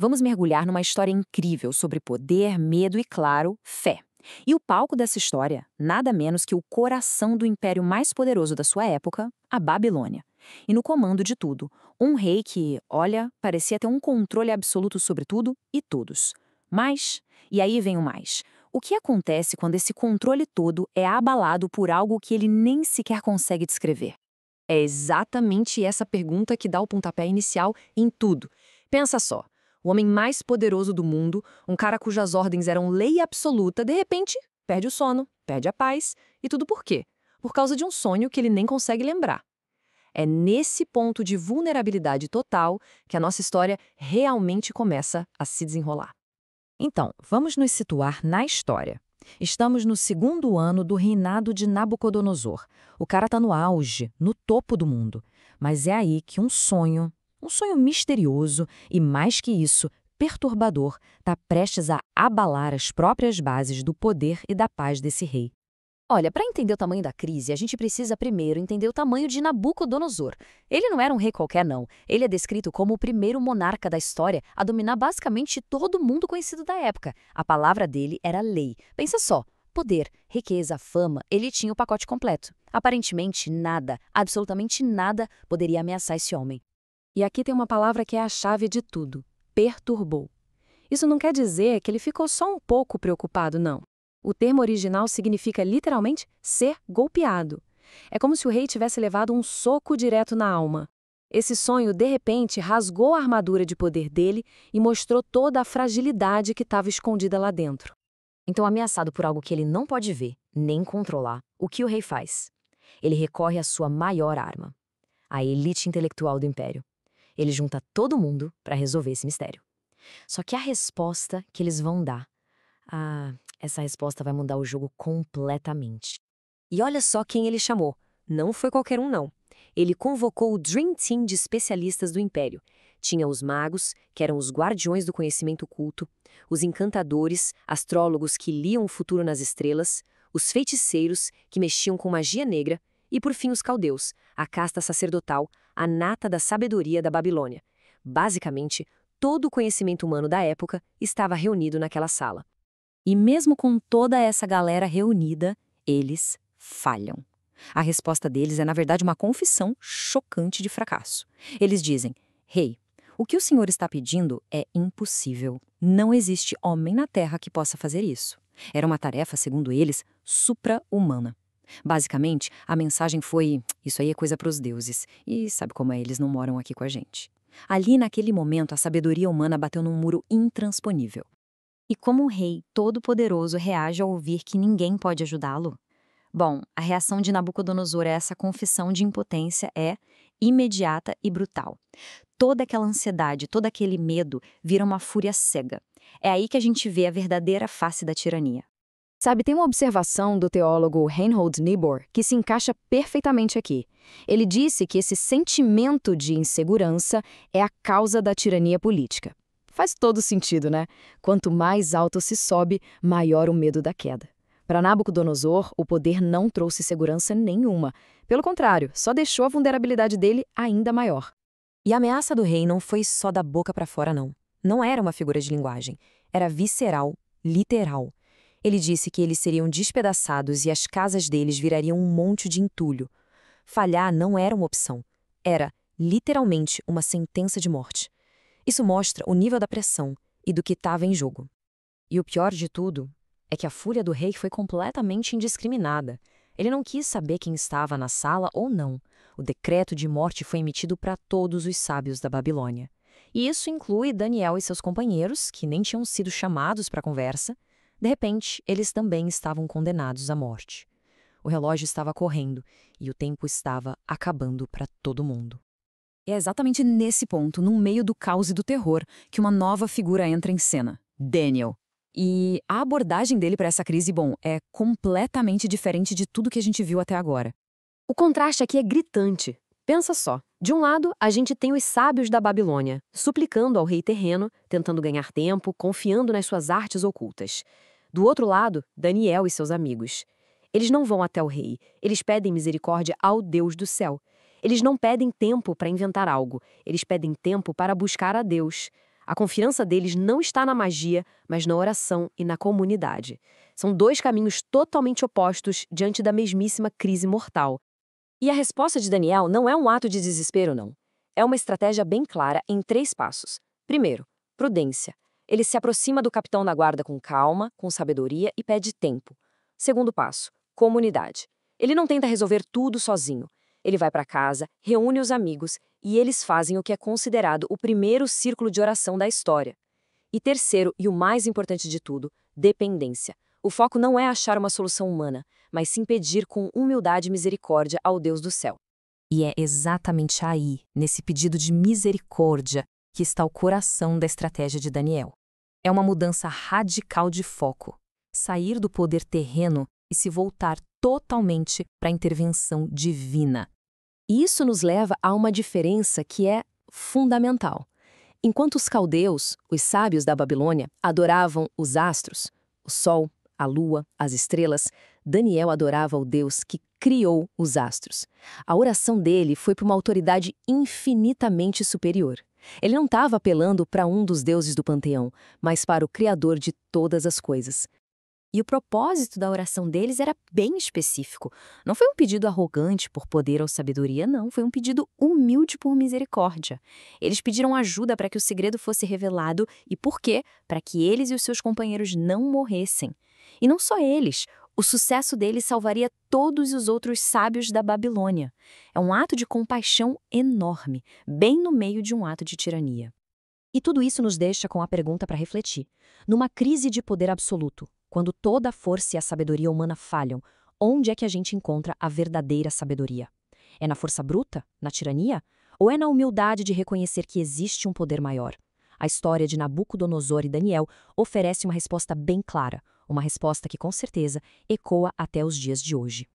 Vamos mergulhar numa história incrível sobre poder, medo e, claro, fé. E o palco dessa história, nada menos que o coração do império mais poderoso da sua época, a Babilônia. E no comando de tudo, um rei que, olha, parecia ter um controle absoluto sobre tudo e todos. Mas, e aí vem o mais, o que acontece quando esse controle todo é abalado por algo que ele nem sequer consegue descrever? É exatamente essa pergunta que dá o pontapé inicial em tudo. Pensa só, o homem mais poderoso do mundo, um cara cujas ordens eram lei absoluta, de repente perde o sono, perde a paz. E tudo por quê? Por causa de um sonho que ele nem consegue lembrar. É nesse ponto de vulnerabilidade total que a nossa história realmente começa a se desenrolar. Então, vamos nos situar na história. Estamos no segundo ano do reinado de Nabucodonosor. O cara está no auge, no topo do mundo. Mas é aí que um sonho misterioso e, mais que isso, perturbador, está prestes a abalar as próprias bases do poder e da paz desse rei. Olha, para entender o tamanho da crise, a gente precisa primeiro entender o tamanho de Nabucodonosor. Ele não era um rei qualquer, não. Ele é descrito como o primeiro monarca da história a dominar basicamente todo o mundo conhecido da época. A palavra dele era lei. Pensa só, poder, riqueza, fama, ele tinha o pacote completo. Aparentemente, nada, absolutamente nada, poderia ameaçar esse homem. E aqui tem uma palavra que é a chave de tudo: perturbou. Isso não quer dizer que ele ficou só um pouco preocupado, não. O termo original significa literalmente ser golpeado. É como se o rei tivesse levado um soco direto na alma. Esse sonho, de repente, rasgou a armadura de poder dele e mostrou toda a fragilidade que estava escondida lá dentro. Então, ameaçado por algo que ele não pode ver, nem controlar, o que o rei faz? Ele recorre à sua maior arma, a elite intelectual do império. Ele junta todo mundo para resolver esse mistério. Só que a resposta que eles vão dar, essa resposta vai mudar o jogo completamente. E olha só quem ele chamou. Não foi qualquer um, não. Ele convocou o Dream Team de especialistas do Império. Tinha os magos, que eram os guardiões do conhecimento oculto, os encantadores, astrólogos que liam o futuro nas estrelas, os feiticeiros, que mexiam com magia negra, e por fim os caldeus, a casta sacerdotal, a nata da sabedoria da Babilônia. Basicamente, todo o conhecimento humano da época estava reunido naquela sala. E mesmo com toda essa galera reunida, eles falham. A resposta deles é, na verdade, uma confissão chocante de fracasso. Eles dizem: Rei, o que o senhor está pedindo é impossível. Não existe homem na Terra que possa fazer isso. Era uma tarefa, segundo eles, supra-humana. Basicamente, a mensagem foi: isso aí é coisa para os deuses. E sabe como é, eles não moram aqui com a gente. Ali, naquele momento, a sabedoria humana bateu num muro intransponível. E como um rei todo-poderoso reage ao ouvir que ninguém pode ajudá-lo? Bom, a reação de Nabucodonosor a essa confissão de impotência é imediata e brutal. Toda aquela ansiedade, todo aquele medo vira uma fúria cega. É aí que a gente vê a verdadeira face da tirania. Sabe, tem uma observação do teólogo Reinhold Niebuhr que se encaixa perfeitamente aqui. Ele disse que esse sentimento de insegurança é a causa da tirania política. Faz todo sentido, né? Quanto mais alto se sobe, maior o medo da queda. Para Nabucodonosor, o poder não trouxe segurança nenhuma. Pelo contrário, só deixou a vulnerabilidade dele ainda maior. E a ameaça do rei não foi só da boca para fora, não. Não era uma figura de linguagem. Era visceral, literal. Ele disse que eles seriam despedaçados e as casas deles virariam um monte de entulho. Falhar não era uma opção. Era, literalmente, uma sentença de morte. Isso mostra o nível da pressão e do que estava em jogo. E o pior de tudo é que a fúria do rei foi completamente indiscriminada. Ele não quis saber quem estava na sala ou não. O decreto de morte foi emitido para todos os sábios da Babilônia. E isso inclui Daniel e seus companheiros, que nem tinham sido chamados para a conversa. De repente, eles também estavam condenados à morte. O relógio estava correndo e o tempo estava acabando para todo mundo. É exatamente nesse ponto, no meio do caos e do terror, que uma nova figura entra em cena: Daniel. E a abordagem dele para essa crise, bom, é completamente diferente de tudo que a gente viu até agora. O contraste aqui é gritante. Pensa só, de um lado, a gente tem os sábios da Babilônia, suplicando ao rei terreno, tentando ganhar tempo, confiando nas suas artes ocultas. Do outro lado, Daniel e seus amigos. Eles não vão até o rei, eles pedem misericórdia ao Deus do céu. Eles não pedem tempo para inventar algo, eles pedem tempo para buscar a Deus. A confiança deles não está na magia, mas na oração e na comunidade. São dois caminhos totalmente opostos diante da mesmíssima crise mortal. E a resposta de Daniel não é um ato de desespero, não. É uma estratégia bem clara em 3 passos. Primeiro, prudência. Ele se aproxima do capitão da guarda com calma, com sabedoria e pede tempo. Segundo passo, comunidade. Ele não tenta resolver tudo sozinho. Ele vai para casa, reúne os amigos e eles fazem o que é considerado o primeiro círculo de oração da história. E terceiro, e o mais importante de tudo, dependência. O foco não é achar uma solução humana, mas sim pedir com humildade e misericórdia ao Deus do céu. E é exatamente aí, nesse pedido de misericórdia, que está o coração da estratégia de Daniel. É uma mudança radical de foco. Sair do poder terreno e se voltar totalmente para a intervenção divina. E isso nos leva a uma diferença que é fundamental. Enquanto os caldeus, os sábios da Babilônia, adoravam os astros, o sol, a lua, as estrelas, Daniel adorava o Deus que criou os astros. A oração dele foi para uma autoridade infinitamente superior. Ele não estava apelando para um dos deuses do panteão, mas para o Criador de todas as coisas. E o propósito da oração deles era bem específico. Não foi um pedido arrogante por poder ou sabedoria, não. Foi um pedido humilde por misericórdia. Eles pediram ajuda para que o segredo fosse revelado e por quê? Para que eles e os seus companheiros não morressem. E não só eles. O sucesso deles salvaria todos os outros sábios da Babilônia. É um ato de compaixão enorme, bem no meio de um ato de tirania. E tudo isso nos deixa com a pergunta para refletir. Numa crise de poder absoluto, quando toda a força e a sabedoria humana falham, onde é que a gente encontra a verdadeira sabedoria? É na força bruta? Na tirania? Ou é na humildade de reconhecer que existe um poder maior? A história de Nabucodonosor e Daniel oferece uma resposta bem clara, uma resposta que com certeza ecoa até os dias de hoje.